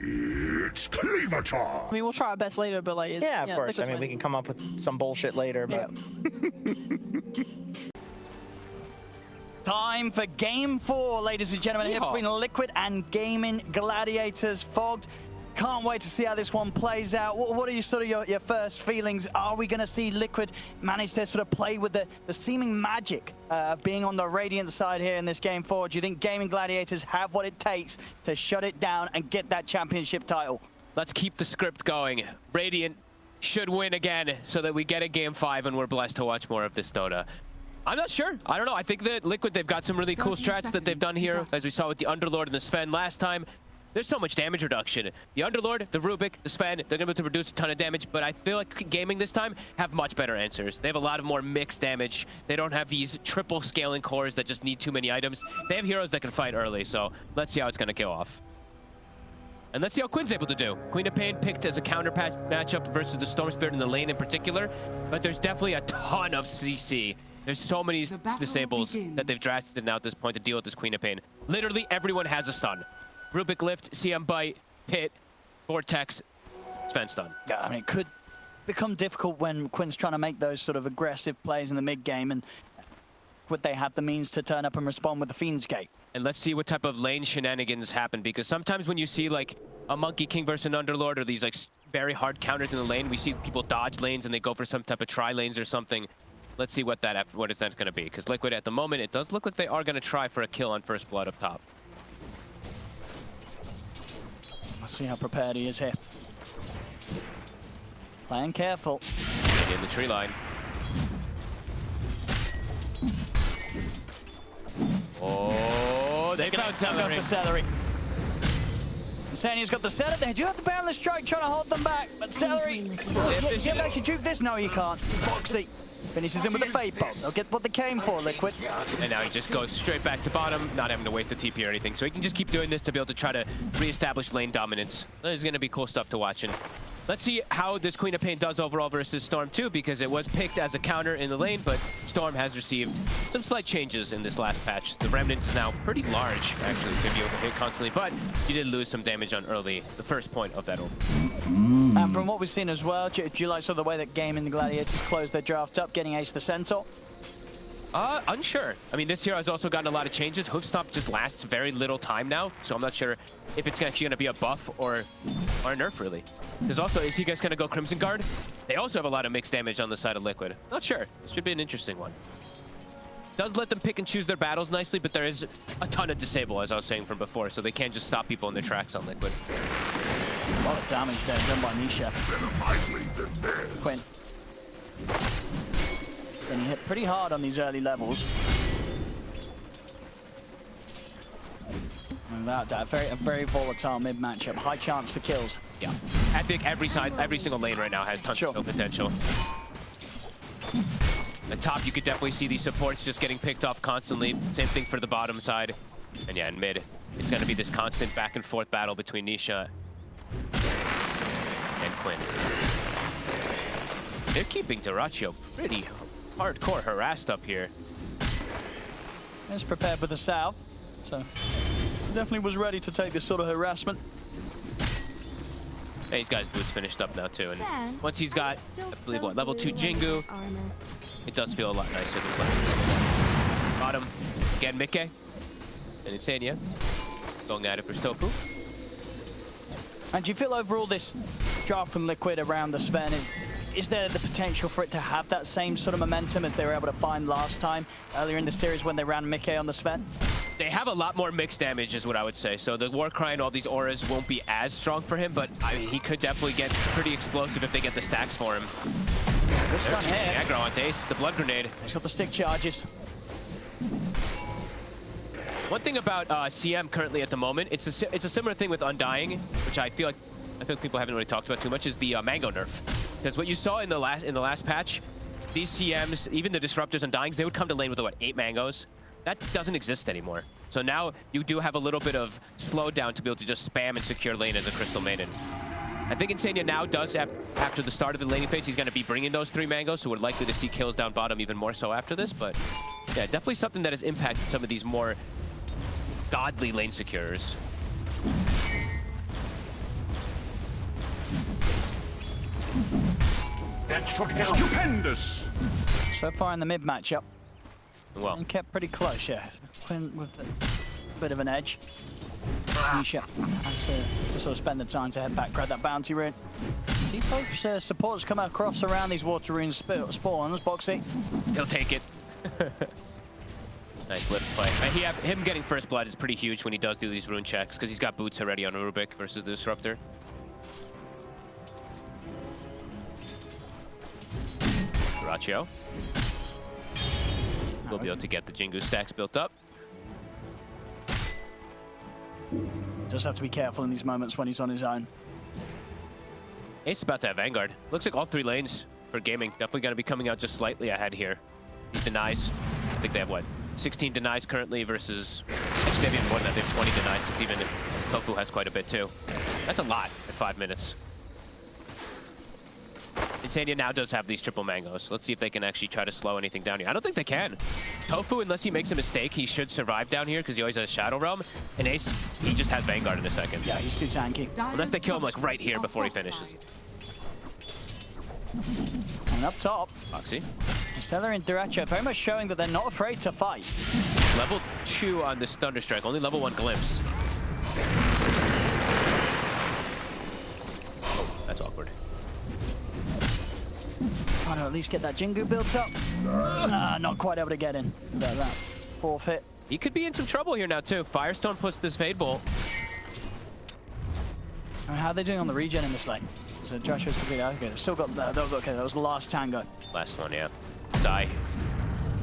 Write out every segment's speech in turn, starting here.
It's cleaver time. I mean, we'll try our best later, but like, Yeah, of course. I mean, we can come up with some bullshit later, but. Yeah. Time for Game 4, ladies and gentlemen, here between Liquid and Gaimin Gladiators. Fogged, can't wait to see how this one plays out. What are your first feelings? Are we going to see Liquid manage to sort of play with the seeming magic of being on the Radiant side here in this Game 4? Do you think Gaimin Gladiators have what it takes to shut it down and get that championship title? Let's keep the script going. Radiant should win again so that we get a Game 5 and we're blessed to watch more of this Dota. I'm not sure. I don't know. I think that Liquid, they've got some really cool strats that they've done here, as we saw with the Underlord and the Sven last time. There's so much damage reduction. The Underlord, the Rubik, the Sven, they're going to be able to reduce a ton of damage, but I feel like Gaming this time have much better answers. They have a lot of more mixed damage. They don't have these triple scaling cores that just need too many items. They have heroes that can fight early, so let's see how it's going to go off. And let's see how Quinn's able to do. Queen of Pain picked as a counter matchup versus the Storm Spirit in the lane in particular, but there's definitely a ton of CC. There's so many disables that they've drafted now at this point to deal with this Queen of Pain. Literally everyone has a stun. Rubik Lift, CM Bite, Pit, Vortex, Sven stun. Yeah, I mean, it could become difficult when Quinn's trying to make those sort of aggressive plays in the mid game, and would they have the means to turn up and respond with the Fiend's Gate? And let's see what type of lane shenanigans happen, because sometimes when you see like a Monkey King versus an Underlord or these like very hard counters in the lane, we see people dodge lanes and they go for some type of tri lanes or something. Let's see what that is going to be, because Liquid at the moment, it does look like they are going to try for a kill on first blood up top. Let's see how prepared he is here. Playing careful. In the tree line. Oh, they found Celery. Celery. Insania's got the setup. They do have the Boundless Strike trying to hold them back, but Celery. You can actually juke this? No, you can't. Foxy finishes him with the Fade Bolt. They'll get what they came for, Liquid. And now he just goes straight back to bottom, not having to waste the TP or anything. So he can just keep doing this to be able to try to reestablish lane dominance. This is going to be cool stuff to watch. And let's see how this Queen of Pain does overall versus Storm 2, because it was picked as a counter in the lane, but Storm has received some slight changes in this last patch. The Remnant is now pretty large, actually, to be able to hit constantly, but you did lose some damage on early, the first point of that ult. And from what we've seen as well, do you like sort of the way that Gaimin the Gladiators closed their draft up, getting Ace the Centaur? Unsure. I mean, this hero has also gotten a lot of changes. Hoofstomp just lasts very little time now, so I'm not sure if it's actually going to be a buff or a nerf, really. There's also, is he guys going to go Crimson Guard? They also have a lot of mixed damage on the side of Liquid. Not sure. This should be an interesting one. Does let them pick and choose their battles nicely, but there is a ton of disable, as I was saying from before, so they can't just stop people in their tracks on Liquid. A lot of damage there done by Nisha. Quinn. And he hit pretty hard on these early levels. Without doubt, a very volatile mid matchup. High chance for kills. Yeah, I think every single lane right now has tons of potential. At top, you could definitely see these supports just getting picked off constantly. Same thing for the bottom side. And yeah, in mid, it's going to be this constant back and forth battle between Nisha and Quinn. They're keeping Dyrachyo pretty hardcore harassed up here. He's prepared for the south, so definitely was ready to take this sort of harassment. Hey, he's got his boots finished up now too, and once he's got, I believe, what, level 2 Jingu, it does feel a lot nicer than playing. Bottom, again, Micke, and Insania, going at it for Stofu. And do you feel overall this draft from Liquid around the Sven, is there the potential for it to have that same sort of momentum as they were able to find last time, earlier in the series when they ran Micke on the Sven? They have a lot more mixed damage is what I would say. So the Warcry and all these auras won't be as strong for him, but I mean, he could definitely get pretty explosive if they get the stacks for him. Good stun here. Aggro on Ace, the blood grenade. He's got the stick charges. One thing about CM currently at the moment, it's a similar thing with Undying, which I feel like people haven't really talked about too much, is the Mango nerf. Because what you saw in the last patch, these CMs, even the Disruptors and Undyings, they would come to lane with what, 8 mangoes? That doesn't exist anymore. So now you do have a little bit of slowdown to be able to just spam and secure lane as a Crystal Maiden. I think Insania now does, after the start of the laning phase, he's going to be bringing those 3 mangoes, so we're likely to see kills down bottom even more so after this. But yeah, definitely something that has impacted some of these more godly lane securers. That should help. Stupendous. So far in the mid matchup, Well, and kept pretty close, yeah. Quinn with a bit of an edge. Nisha has to sort of spend the time to head back, grab that bounty rune. See both supports come across around these water rune spawns, Boxy. he'll take it. Nice lift play. Him getting first blood is pretty huge when he does do these rune checks, because he's got boots already on Rubik versus the Disruptor. Rachio will be able to get the Jingu stacks built up. Just have to be careful in these moments when he's on his own. Ace is about to have Vanguard. Looks like all 3 lanes for gaming. Definitely going to be coming out just slightly ahead here. These denies. I think they have, what, 16 denies currently versus... Actually, they have even more than that. They have 20 denies, because even Tofu has quite a bit, too. That's a lot at 5 minutes. Insania now does have these triple mangoes. Let's see if they can actually try to slow anything down here. I don't think they can. Tofu, unless he makes a mistake, he should survive down here because he always has Shadow Realm. And Ace, he just has Vanguard in a second. Yeah, he's too tanky. Unless they kill him like right here before he finishes. And up top, Foxy. Stellar and Duracha very much showing that they're not afraid to fight. Level 2 on this Thunderstrike, only level 1 Glimpse. Oh, that's awkward. Trying to at least get that Jingu built up. Not quite able to get in. That fourth hit. He could be in some trouble here now too. Firestone puts this Fade Bolt. And how are they doing on the regen in this lane? So Joshua's completely okay. They've still got okay, that was the last tango. Last one, yeah. Die.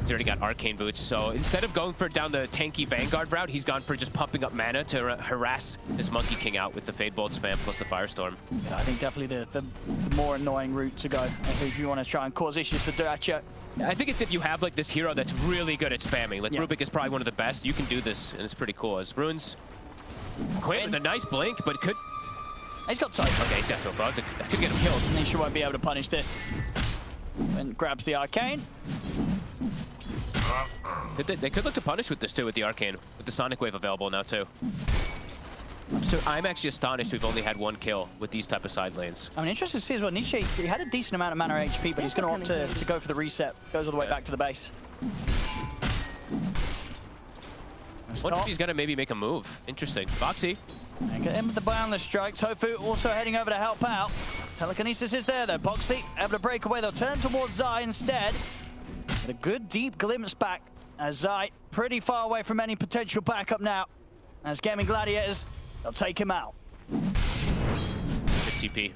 He's already got Arcane Boots, so instead of going for down the tanky Vanguard route, he's gone for just pumping up mana to harass this Monkey King out with the Fade Bolt spam plus the Firestorm. Yeah, I think definitely the more annoying route to go if you want to try and cause issues for Duracha. I think it's if you have like this hero that's really good at spamming. Like Rubik is probably one of the best. You can do this, and it's pretty cool. As Runes, Quinn with a nice blink, but could... He's got time. Okay, he's got Tofu. That could get him killed. Nisha won't be able to punish this. And grabs the Arcane. They could look to punish with this too, with the Arcane, with the Sonic Wave available now too. So I'm actually astonished we've only had 1 kill with these type of side lanes. I'm interested to see as well. Nisha, he had a decent amount of mana HP, but he's going to opt to go for the reset. Goes all the way back to the base. I wonder if he's going to maybe make a move. Interesting. Foxy. And get in with the boundless strike. Tofu also heading over to help out. Telekinesis is there though. Boxy able to break away. They'll turn towards Zai instead. With a good deep glimpse back as Zai pretty far away from any potential backup now. As Gaimin Gladiators, they'll take him out. Good TP.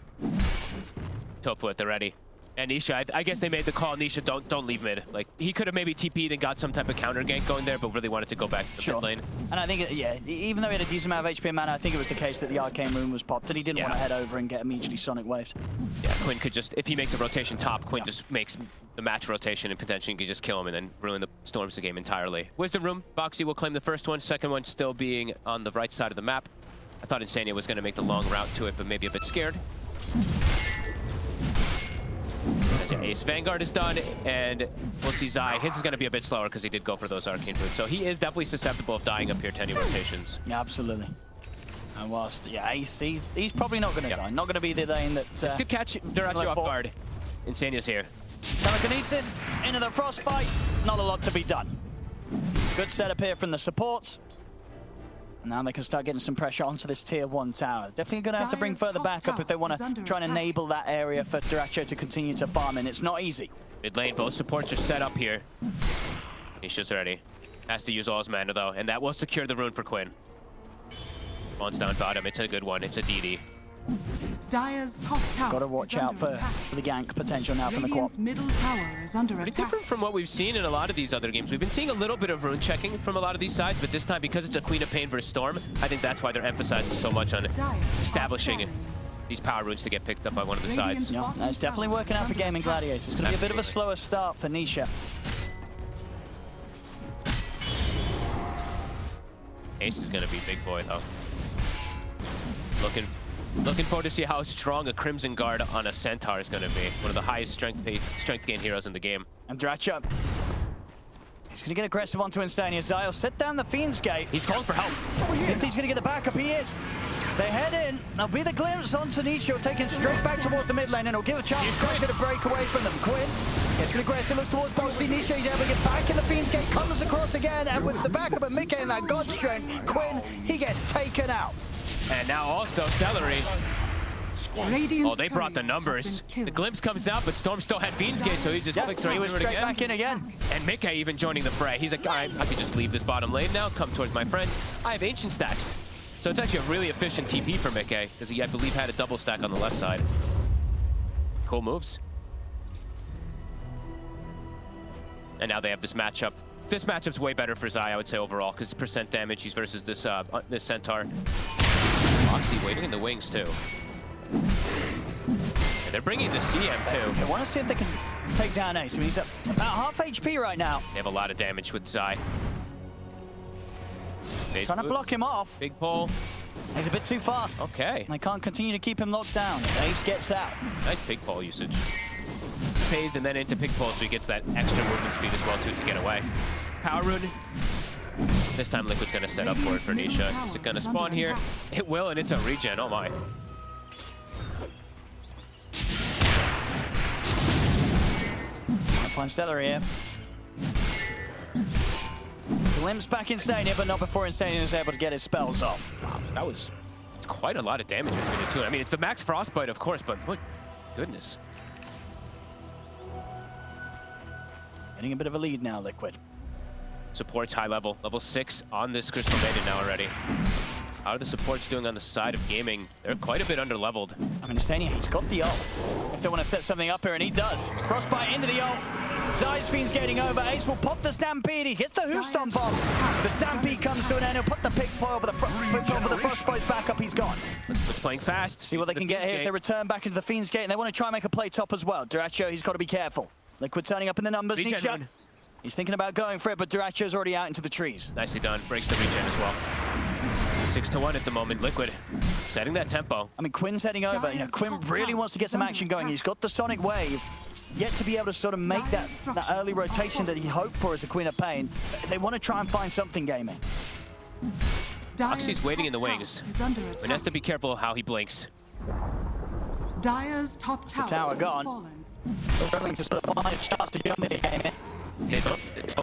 Tofu at the ready. And Nisha, I guess they made the call. Nisha, don't leave mid. Like, he could have maybe TP'd and got some type of counter gank going there, but really wanted to go back to the mid lane. And I think, yeah, even though he had a decent amount of HP and mana, I think it was the case that the Arcane Rune was popped, and he didn't want to head over and get immediately Sonic Waved. Yeah, Quinn could just, if he makes a rotation top, Quinn just makes the match rotation and potentially could just kill him and then ruin the Storms the game entirely. Wisdom Room, Boxy will claim the first one, second one still being on the right side of the map. I thought Insania was going to make the long route to it, but maybe a bit scared. As Ace Vanguard is done, and we'll see Zai. His is going to be a bit slower because he did go for those Arcane Boots. So he is definitely susceptible of dying up here to any rotations. Yeah, absolutely. And whilst, yeah, Ace, he's probably not going to die. Not going to be the lane that... This could catch Durachi off guard. Insania's here. Telekinesis into the Frostbite. Not a lot to be done. Good setup here from the supports. Now they can start getting some pressure onto this tier 1 tower. Definitely going to have to bring further backup if they want to try and enable that area for Duracho to continue to farm in. It's not easy. Mid lane, both supports are set up here. Nisha's ready. Has to use all his mana though, and that will secure the rune for Quinn. Once down bottom, it's a good one. It's a DD. Dire's top tower. Got to watch out for the gank potential now from the co-op. Middle tower is under Pretty attack. different from what we've seen in a lot of these other games. We've been seeing a little bit of rune checking from a lot of these sides, but this time, because it's a Queen of Pain versus Storm, I think that's why they're emphasizing so much on establishing these power runes to get picked up by one of the sides. Yeah, it's definitely working out for Gaimin Gladiators. It's going to be a bit of a slower start for Nisha. Ace is going to be big boy though. Looking forward to see how strong a Crimson Guard on a Centaur is going to be. One of the highest strength gain heroes in the game. And Dracha. He's going to get aggressive onto Instania. Zyle set down the Fiend's Gate. He's calling for help. If he's going to get the backup, he is. They head in. There'll be the glimpse onto Nisha. He'll take him straight back towards the mid lane, and he'll give a chance to break away from them. Quinn gets aggressive, looks towards Boxy. Nisha, he's able to get back in the Fiend's Gate, comes across again, and with the backup of Micke and that God Strength, Quinn, he gets taken out. And now also Celery. Radiant's Oh, they brought the courier has numbers. been killed. The glimpse comes out, but Storm still had Fiend's Gate, so he just clicks right he was into it straight back in again. And Micke even joining the fray. He's like, all right, I could just leave this bottom lane now, come towards my friends. I have Ancient stacks. So it's actually a really efficient TP for Micke, because he, I believe, had a double stack on the left side. Cool moves. And now they have this matchup. This matchup's way better for Zai, I would say, overall, because percent damage he's versus this this Centaur. Moxie waiting in the wings, too. And they're bringing the CM, too. They want to see if they can take down Ace. I mean, he's at about half HP right now. They have a lot of damage with Zai. Trying to block him off. Big pull. He's a bit too fast. Okay. They can't continue to keep him locked down. Ace gets out. Nice pig pull usage. Phase and then into pig pull, so he gets that extra movement speed as well, too, to get away. Power rune. This time Liquid's going to set up for it for Nisha. Is it going to spawn here? It will, and it's a regen. Oh, my. Find Stellar here. Glimpse back Instania, but not before Instania is able to get his spells off. Wow, that was quite a lot of damage between the two. I mean, it's the max frostbite, of course, but what goodness. Getting a bit of a lead now, Liquid. Support's high level. Level 6 on this Crystal Maiden now already. How are the supports doing on the side of gaming? They're quite a bit under-leveled. I mean, Instania, he's got the ult. If they want to set something up here, and he does. Frostbite into the ult. Zai's Fiend's getting over. Ace will pop the Stampede. He gets the Who Stomp off. The Stampede comes to an end. He'll put the pick foil, but the Frostbite's back up. He's gone. Liquid's playing fast. See what they can get here as they return back into the Fiend's Gate, and they want to try and make a play top as well. Duracho, he's got to be careful. Liquid turning up in the numbers. Nisha, he's thinking about going for it, but Duracho's already out into the trees. Nicely done. Breaks the regen as well. 6-1 at the moment. Liquid setting that tempo. I mean, Quinn's heading over. You know, Quinn really wants to get some action going. He's got the Sonic Wave. Yet to be able to sort of make that early rotation that he hoped for as a Queen of Pain. They want to try and find something, Gaimin. Oxy's waiting in the wings. One has to be careful how he blinks. Dire's top tower tower gone. fallen. Struggling to sort of find a chance to jump in the game.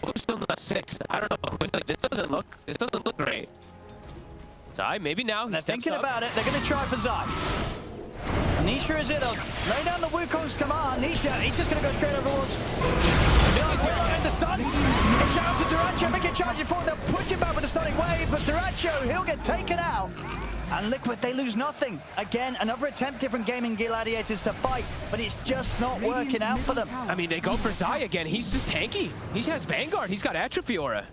Who's still not 6? I don't know. Who's like, this doesn't look great. Zai, maybe now. They're thinking about it. They're going to try for Zai. Nisha is it. Lay down the Wukong's command. Nisha, he's just going to go straight over towards. The stun. It's down to Duracho. Make it charging forward. They'll push him back with the stunning wave, but Duracho, he'll get taken out. And Liquid, they lose nothing. Again, another attempt from Gaimin Gladiators to fight, but it's just not working out for them. I mean, they go for Zai again. He's just tanky. He has Vanguard. He's got Atrophy Aura.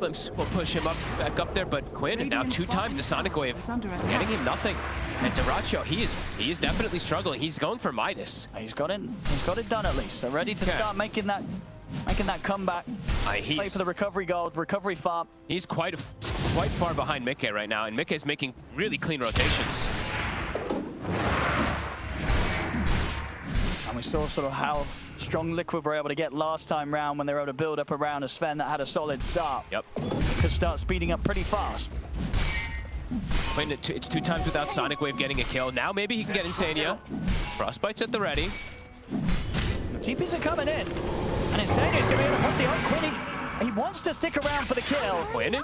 Glimpse will push him up, back up there, but Quinn, and now 2 times the Sonic Wave, getting him nothing. And Duracho, he is definitely struggling. He's going for Midas. He's got it done at least. So ready to start making that comeback. Play for the recovery gold, recovery farm. He's quite far behind Micke right now, and Micke is making really clean rotations. And we saw sort of how strong Liquid were able to get last time round when they were able to build up around a Sven that had a solid start. Yep. Could start speeding up pretty fast. It's 2 times without Sonic Wave getting a kill. Now maybe he can get Instania. Frostbite's at the ready. The TPs are coming in. And Instania's going to be able to put the ult. Quinn, he wants to stick around for the kill. Quinn?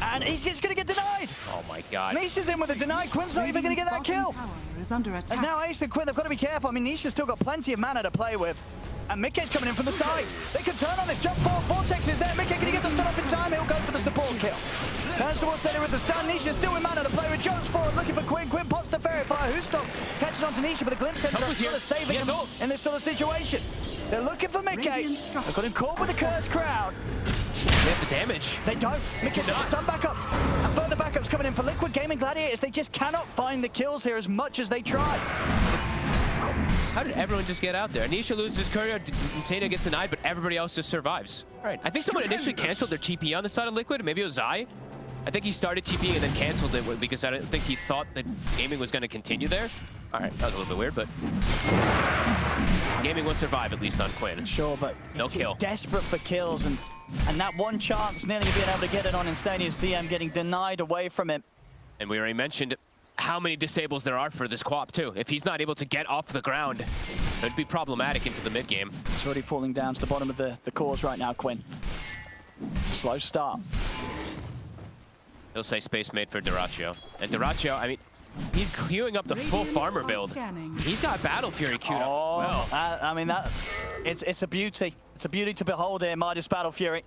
And he's going to get denied. Oh my god. Nisha's in with a deny. Quinn's not even going to get that kill. Is under attack. And now Ace and Quinn, they've got to be careful. I mean, Nisha's still got plenty of mana to play with. And Micke's coming in from the side. They can turn on this jump forward. Vortex is there. Micke, can he get the stun off in time? He'll go for the support kill. Turns towards Steady with the stun. Nisha still with mana to play with. Jones forward looking for Quinn. Quinn pops the fairy fire. Who's stop? Catches onto Nisha, but the glimpse ends up sort of saving him in this sort of situation. They're looking for Micke. They've got him caught with the cursed crowd. They have the damage. They don't. Micke's got the stun back up. And further backups coming in for Liquid. Gaimin Gladiators. They just cannot find the kills here as much as they try. How did everyone just get out there? Nisha loses courier, Tana gets denied, but everybody else just survives. All right. I think someone initially canceled their TP on the side of Liquid. Maybe it was Zai. I think he started TPing and then canceled it because I don't think he thought that gaming was going to continue there. All right, that was a little bit weird, but gaming will survive at least on Quinn. Sure, but no kill. He's desperate for kills, and that one chance nearly being able to get it on Instania's CM getting denied away from him. And we already mentioned how many disables there are for this Quap too. If he's not able to get off the ground, it'd be problematic into the mid game. He's already falling down to the bottom of the cores right now, Quinn. Slow start. He'll say space made for Dyrachyo. And Dyrachyo, I mean, he's queuing up the full farmer build. He's got Battle Fury queued up as well. I mean, it's a beauty. It's a beauty to behold here, Midas Battle Fury.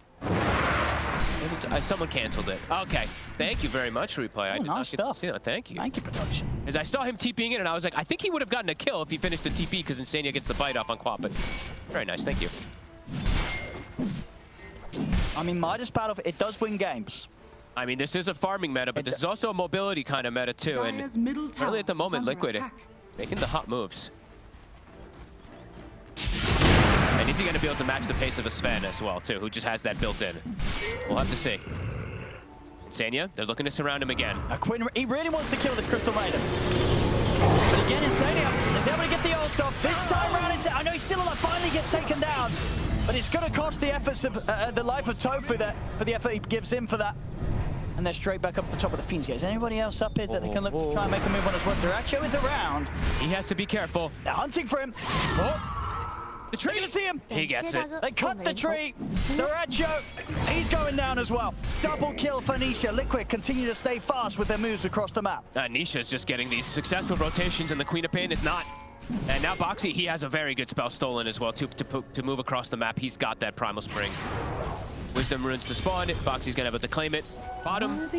Someone canceled it. Okay. Thank you very much, Replay. I did nice stuff. Thank you. Thank you, production. As I saw him TPing in, and I was like, I think he would have gotten a kill if he finished the TP because Insania gets the bite off on Quap. But very nice. Thank you. I mean, Midas Battle, it does win games. I mean, this is a farming meta, but this is also a mobility kind of meta too. And really at the moment, Liquid making the hot moves. And is he going to be able to match the pace of a Sven as well, too, who just has that built in? We'll have to see. Insania, they're looking to surround him again. Quinn, he really wants to kill this Crystal Maiden. But again, Insania is able to get the ult off. This time around, I know he's still alive, finally gets taken down. But it's going to cost the efforts of the life of Tofu there, for the effort he gives him for that. And they're straight back up to the top of the Fiends Gate. Is anybody else up here that they can look to try and make a move on as well? Dyrachyo is around. He has to be careful. They're hunting for him. The tree, you see him. He gets it. They cut the tree. Dyrachyo, he's going down as well. Double kill for Nisha. Liquid continue to stay fast with their moves across the map. Nisha's just getting these successful rotations, and the Queen of Pain is not. And now Boxy, he has a very good spell stolen as well to move across the map. He's got that Primal Spring. Wisdom runes to spawn. Boxy's gonna have to claim it. Bottom,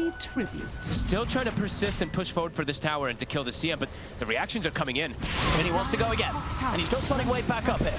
still trying to persist and push forward for this tower and to kill the CM, but the reactions are coming in. And he wants to go again. And he's got Sonic Wave back up here.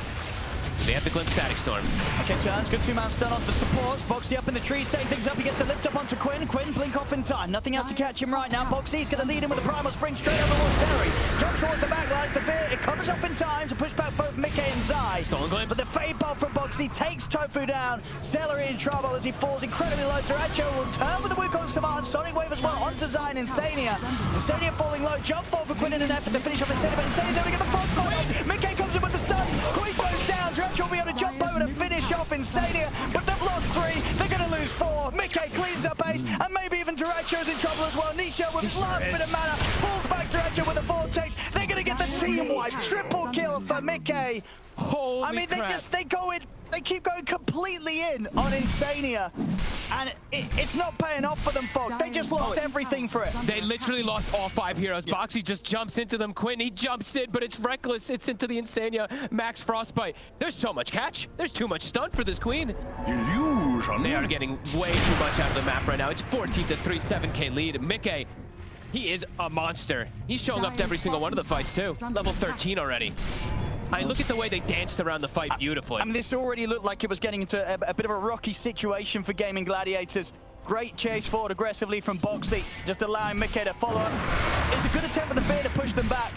They have the Glimpse Static Storm. Okay, turns. Good two-man stun onto the supports. Boxy up in the tree, setting things up. He gets the lift up onto Quinn. Quinn, blink off in time. Nothing else to catch him right now. Boxy's going to lead him with a Primal Spring straight over towards Terry. Jumps towards the back, lies the fear. It comes up in time to push back both Micke and Zai. Stolen Glimpse. But the Fade Bolt from Boxy takes Tofu down. Celery in trouble as he falls incredibly low. Dyrachyo will turn with the Wukong Command. Sonic Wave as well onto Zai and Insania. Insania falling low. Jump fall for Quinn in an effort to finish off Insania, but Insania's able to get the front corner. Micke comes in with the stun. Quinn goes down. Dyrachyo will be able to jump over to finish off Insania, but they've lost 3. They're going to lose 4. Micke cleans up ace, and maybe even Dyrachyo's in trouble as well. Nisha with his last bit of mana pulls back Dyrachyo with a vortex. They're going to get the team wipe. Triple kill for Micke. Holy I mean, crap. they keep going completely in on Insania, and it's not paying off for them, Fog. They just lost everything for it. They literally lost all 5 heroes. Yeah. Boxy just jumps into them. Quinn, he jumps in, but it's reckless. It's into the Insania. Max Frostbite. There's so much catch. There's too much stun for this Queen. Illusion. They are getting way too much out of the map right now. It's 14-3, 7K lead. Micke, he is a monster. He's showing up to every single one of the fights, too. Level 13 already. I mean, look at the way they danced around the fight beautifully. I mean, this already looked like it was getting into a bit of a rocky situation for Gaimin Gladiators. Great chase forward aggressively from Boxy, just allowing Micke to follow up. It's a good attempt with the fear to push them back.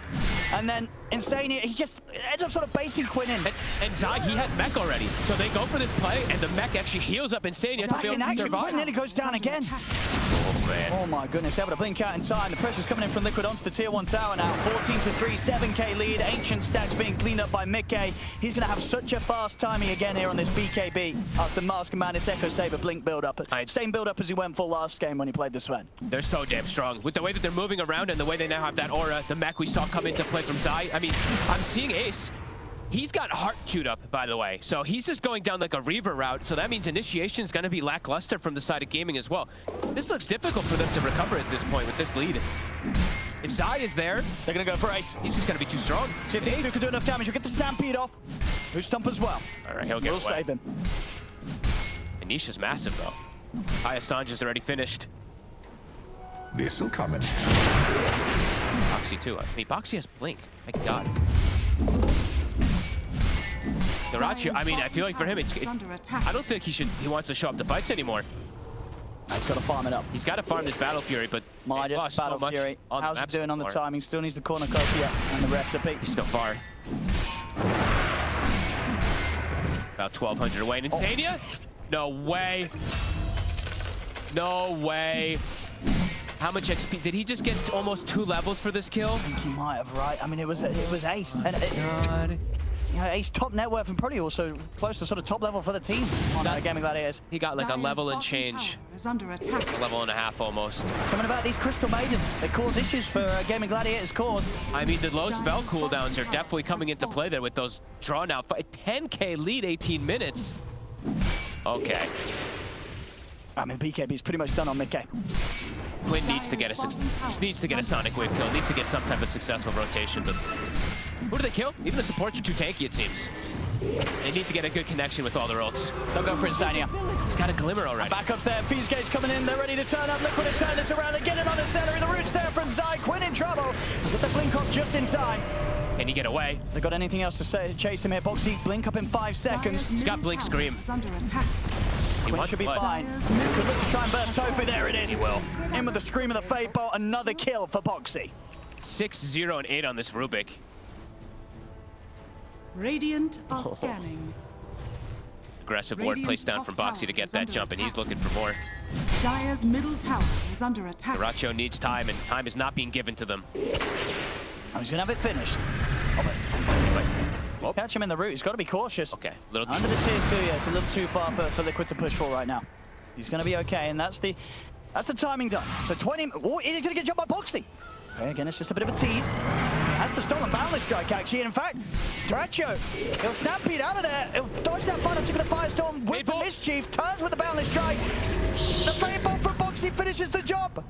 And then Insania, he just ends up sort of baiting Quinn in. And Zai, he has mech already. So they go for this play, and the mech actually heals up Insania to be able to survive. Quinn nearly goes down again. Oh, man. Oh my goodness, able to blink out in time. The pressure's coming in from Liquid onto the tier 1 tower now. 14-3, 7K lead. Ancient stacks being cleaned up by Micke. He's going to have such a fast timing again here on this BKB after Mask and Madness Echo Saber blink build-up. Same build-up as he went for last game when he played the Sven. They're so damn strong. With the way that they're moving around and the way they now have that aura, the mech we saw come into play from Zai. I mean, I'm seeing Ace. He's got Heart queued up, by the way. So he's just going down like a Reaver route. So that means initiation is going to be lackluster from the side of gaming as well. This looks difficult for them to recover at this point with this lead. If Zai is there, they're going to go for Ace. He's just going to be too strong. See if the Ace can do enough damage. We'll get the Stampede off. Who's Stump as well. All right, he'll get away. Save him. Anisha's massive, though. Hi, Assange is already finished. This'll come in. Boxy, too. I mean, Boxy has Blink. My God. Dyrachyo, I mean, I feel like for him, I don't think he wants to show up to fights anymore. He's got to farm it up. He's got to farm this Battle Fury, but Midas Battle Fury. How's he doing on the timing? Still needs the cornucopia and the recipe. He's still far. About 1,200 away. And Insania? No way. No way. How much XP? Did he just get almost 2 levels for this kill? I think he might have, right? I mean, it was Ace. And God. You know, he's top net worth and probably also close to sort of top level for the team on Gaimin Gladiators. He got like a Dire's level and bottom change. tower is under attack. A level and a half almost. Something about these Crystal Maidens. They cause issues for Gaimin Gladiators' cause. I mean, the low spell cooldowns are definitely coming into play there with those drawn out. 10k lead, 18 minutes. Okay. I mean, BKB's pretty much done on Micke. Quinn needs to get a Sonic Wave kill, needs to get some type of successful rotation. But who do they kill? Even the supports are too tanky, it seems. They need to get a good connection with all their ults. They'll go for Insania. It's got a glimmer already. Back up there, Fuse Gate's coming in, they're ready to turn up. Liquid to turn this around, they get it on the celery. The root's there from Zai. Quinn in trouble. Get the blink off just in time. Can he get away? They got anything else to say? Chase him here. Boxy, blink up in 5 seconds. He's got Blink Scream. Is under attack. He Quinn wants should be blood. fine. Could look to try and burst Tofu. There it is. He will. In with the Scream of the Fate Bolt. Another kill for Boxy. 6, 0, and 8 on this Rubik. Radiant are scanning. Aggressive ward placed down from Boxy to get that jump, and he's looking for more. Dire's middle tower is under attack. Duracho needs time, and time is not being given to them. Oh, he's going to have it finished. Oh, Catch him in the root. He's got to be cautious. okay, little Under the tier 2, yeah, it's a little too far for Liquid to push for right now. He's going to be okay, and that's the timing done. So 20. Oh, he's going to get jumped by Boxy. Okay, again, it's just a bit of a tease. He has the stolen Boundless Strike, actually. And in fact, Duracho, he'll stampede out of there. He'll dodge that final tip of the Firestorm with the Mischief, turns with the Boundless Strike. The Fate Bolt from Boxy finishes the job.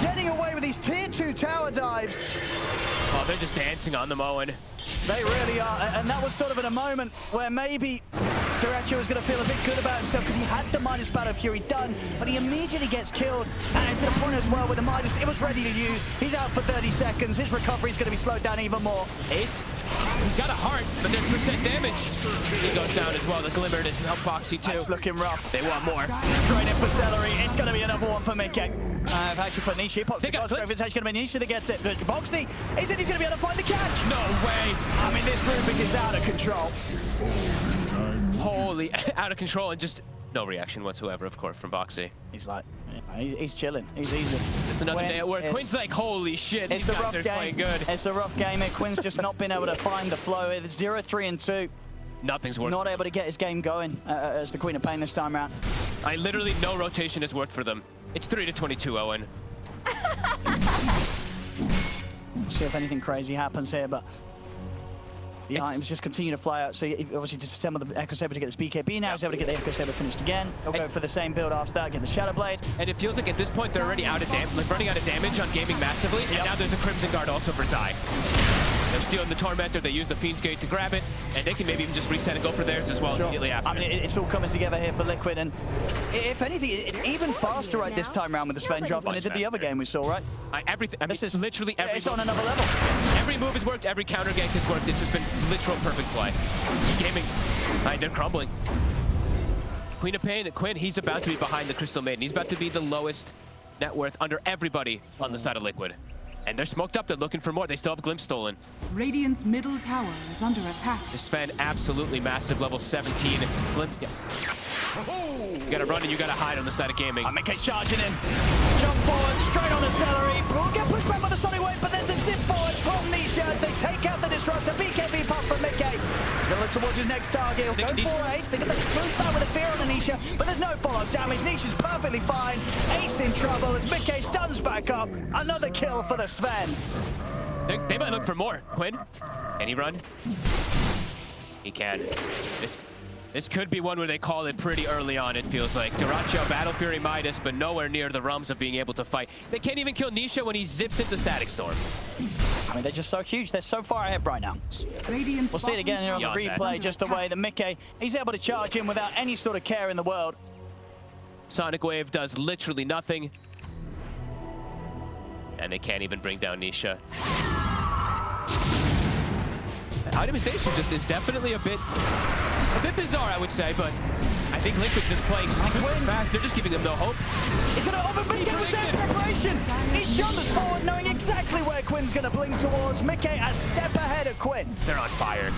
Getting away with these tier 2 tower dives. Oh, they're just dancing on them, Owen. They really are, and that was sort of in a moment where maybe Duracho was going to feel a bit good about himself because he had the Midas Battle Fury done, but he immediately gets killed, and it's to the point as well with the Midas, it was ready to use. He's out for 30 seconds, his recovery is going to be slowed down even more. Ace, he's got a heart, but there's percent damage. He goes down as well, the Glimmer to help Boxy too. It's looking rough. They want more. Straight in for Celery, it's going to be another one for Micke. I've actually put Nisha here, Poxy goes for it, it's actually going to be Nisha that gets it. Boxy, he's going to be able to find the catch. No way. I mean, this Rubik is out of control. Holy, out of control, and just no reaction whatsoever, of course, from Boxy. He's like, he's chilling. He's easy. Just another day at work. Quinn's like, holy shit, It's these a guys rough are playing game. good. It's a rough game. Quinn's just not been able to find the flow. It's 0, 3, and 2. Nothing's working. Not able to get his game going as the Queen of Pain this time around. Literally no rotation has worked for them. It's 3 to 22, Owen. We'll see if anything crazy happens here, but the items just continue to fly out. So he obviously just assembled the Echo Saber to get this BKB. Now he's able to get the Echo Saber finished again. He'll go for the same build after that, get the Shadow Blade. And it feels like at this point they're already out of running out of damage on Gaming massively. And now there's a Crimson Guard also for Zai. They're stealing the Tormentor, they use the Fiend's Gate to grab it, and they can maybe even just reset and go for theirs as well immediately after. I mean, it's all coming together here for Liquid, and if anything, even faster right this time around with the Sven drop than it did the other game we saw, right? Everything, I mean, This is literally every it's on another level. Every move has worked, every counter gank has worked. It's just been literal perfect play. Gaming, they're crumbling. Queen of Pain, Quinn, he's about to be behind the Crystal Maiden. He's about to be the lowest net worth under everybody on the side of Liquid. And they're smoked up, they're looking for more. They still have Glimpse stolen. Radiant's middle tower is under attack. This Sven, absolutely massive, level 17. Glimpse, yeah. You gotta run and you gotta hide on the side of Gaming. Micke charging in. Jump forward, straight on the Celery. We'll get pushed back by the Sonic Wave, but then the step forward from Nisha. They take out the Disruptor. BKB pop from Micke. He's gonna look towards his next target. He'll go for Ace. They get the boost out with a fear on the Nisha, but there's no follow-up damage. Nisha's perfectly fine. Ace in trouble as Micke stuns back up. Another kill for the Sven. They might look for more. Quinn, can he run? He can. This could be one where they call it pretty early on, it feels like. Duracho, Battle Fury, Midas, but nowhere near the realms of being able to fight. They can't even kill Nisha when he zips into Static Storm. I mean, they're just so huge. They're so far ahead right now. Radiant's We'll see it again here on the Beyond that. replay, just the way that Micke, he's able to charge in without any sort of care in the world. Sonic Wave does literally nothing. And they can't even bring down Nisha. Itemization just is definitely a bit bizarre, I would say, but I think Liquid's just playing super fast. They're just giving them no hope. He's going to open, but he gets that preparation. He jumps forward, knowing exactly where Quinn's going to blink towards. Micke a step ahead of Quinn. They're on fire.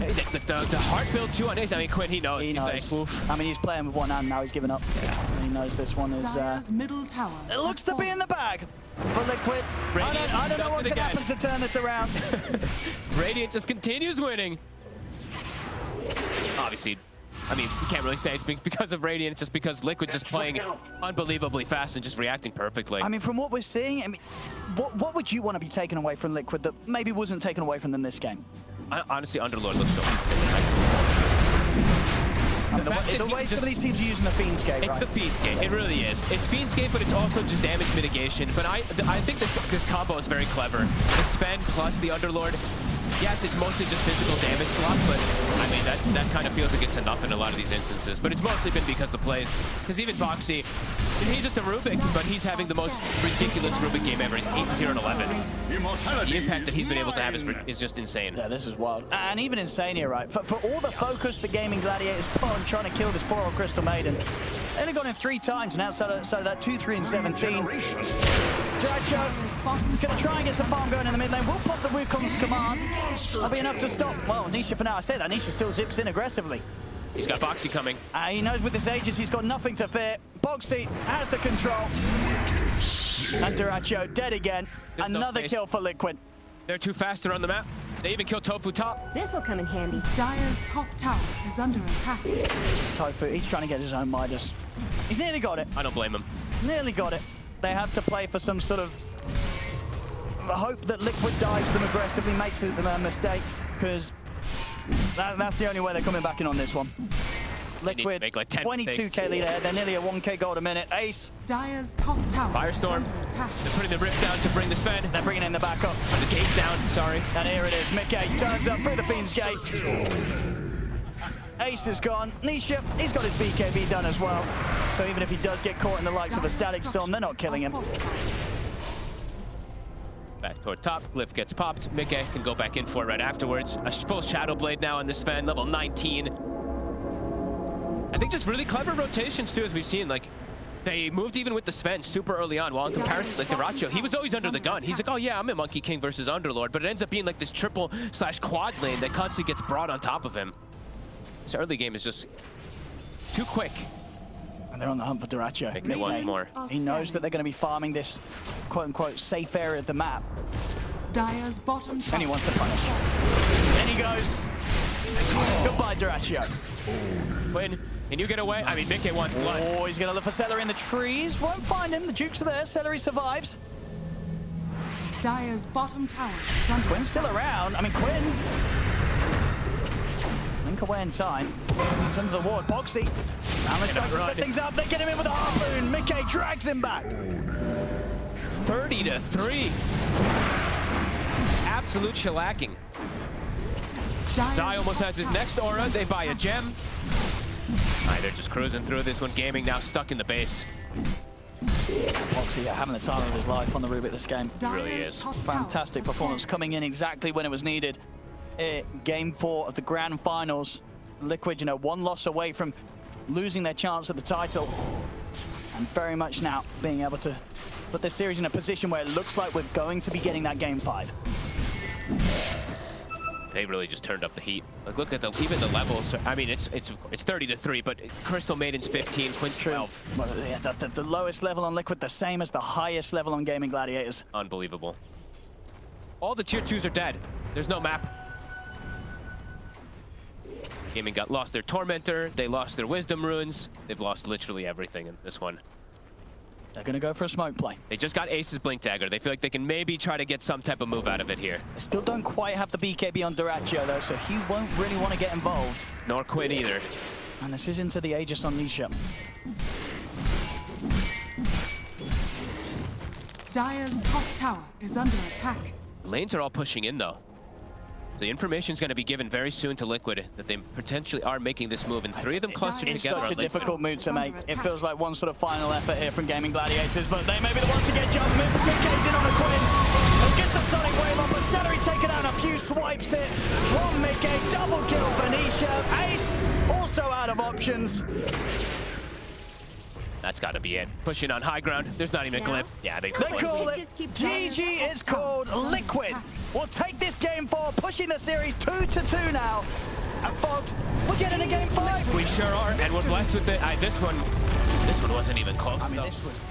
The heart build too on Ace. I mean, Quinn, he knows. He He's knows. like, oof. I mean, he's playing with one hand now. He's given up. Yeah. knows this one is. Dire's middle tower. It looks to be in the bag for Liquid. I don't know what can happen to turn this around. Radiant just continues winning. Obviously, I mean, you can't really say it's because of Radiant. It's just because Liquid just playing unbelievably fast and just reacting perfectly. I mean, from what we're seeing, I mean, what would you want to be taken away from Liquid that maybe wasn't taken away from them this game? Honestly, Underlord looks so. The way some of these teams are using the Fiend's Gate, It's right? the Fiend's Gate. It really is. It's Fiend's Gate, but it's also just damage mitigation. But I think this combo is very clever. The Sven plus the Underlord. Yes, it's mostly just physical damage block, but I mean, that kind of feels like it's enough in a lot of these instances. But it's mostly been because the plays. Because even Boxy, he's just a Rubik, but he's having the most ridiculous Rubik game ever. He's 8-0 and 11. The impact that he's been able to have is just insane. Yeah, this is wild. And even insane here, right? For all the focus the Gaimin Gladiators put on trying to kill this poor old Crystal Maiden, they only got him 3 times, and outside of that 2-3 and 17. Dracho is going to try and get some farm going in the mid lane. Will pop the Wukong's command. That'll be enough to stop. Well, Nisha for now, I say that. Nisha still zips in aggressively. He's got Boxy coming. He knows with his Aegis he's got nothing to fear. Boxy has the control. And Duracho dead again. There's Another no kill for Liquid. They're too fast on the map. They even killed Tofu top. This'll come in handy. Dire's top tower is under attack. Tofu, he's trying to get his own Midas. He's nearly got it. I don't blame him. Nearly got it. They have to play for some sort of hope that Liquid dives them aggressively, makes a mistake, because that's the only way they're coming back in on this one. Liquid, make like 10 22k mistakes. lead ahead. They're nearly a 1k gold a minute. Ace, Dire's top tower Firestorm. is under attack. They're putting the rift down to bring the Sven. they're bringing in the backup. The gate down, sorry. And here it is. Micke turns up through the Fiend's Gate. Ace is gone. Nisha, he's got his BKB done as well. So even if he does get caught in the likes of a Static Storm, they're not killing him. Back toward top, Glyph gets popped. Micke can go back in for it right afterwards. A full Shadow Blade now on this Sven, level 19. I think just really clever rotations too, as we've seen. Like, they moved even with the Sven super early on, while in comparison, like Duracho, he was always under the gun. He's like, oh yeah, I'm a Monkey King versus Underlord, but it ends up being like this triple/quad lane that constantly gets brought on top of him. This early game is just too quick. And they're on the hunt for Duracho. Making it once more. He knows that they're going to be farming this quote-unquote safe area of the map. Dire's bottom tower. And he wants to punish. And he goes. Goodbye, Duracho. Quinn, can you get away? I mean, Micke wants blood. Oh, he's going to look for Celery in the trees. Won't find him. The Dukes are there. Celery survives. Dire's bottom tower is under Quinn's still around. I mean, Quinn. Link away in time. He's under the ward. Boxy. Now let's try to set things up. They get him in with a harpoon. Micke drags him back. 30-3. Absolute shellacking. Zai almost has his next aura. They buy a gem. They're just cruising through this one. Gaming now stuck in the base. Boxy having the time of his life on the Rubik this game. really is. Fantastic performance, coming in exactly when it was needed. Game 4 of the Grand Finals. Liquid, one loss away from losing their chance at the title. And very much now being able to put this series in a position where it looks like we're going to be getting that Game 5. They really just turned up the heat. Like, look at even the levels. I mean, it's 30-3, but Crystal Maiden's 15, Quinn's 12. Well, yeah, the lowest level on Liquid, the same as the highest level on Gaimin Gladiators. Unbelievable. All the tier 2s are dead. There's no map. Gaming lost their Tormentor. They lost their Wisdom Runes. They've lost literally everything in this one. They're going to go for a smoke play. They just got Ace's Blink Dagger. They feel like they can maybe try to get some type of move out of it here. They still don't quite have the BKB on Duracho, though, so he won't really want to get involved. Nor Quinn either. And this is into the Aegis on Nisha. Dire's top tower is under attack. Lanes are all pushing in, though. The information is going to be given very soon to Liquid that they potentially are making this move, and 3 of them clustered It's together. such a on lane. difficult move to make. It feels like one sort of final effort here from Gaimin Gladiators, but they may be the ones to get judgment. Micke's in on a Quinn. They'll get the Sonic Wave on, but Celery taking out a few swipes here from Micke. Double kill for Nisha. Ace also out of options. That's got to be it. Pushing on high ground. There's not even a glyph. Yeah, they call it. Just keep GG is called. Liquid will take this Game 4, pushing the series 2-2 now. And Fogged, we're getting a Game 5. We sure are, and we're blessed with it. This one, This one wasn't even close. I mean, though. this was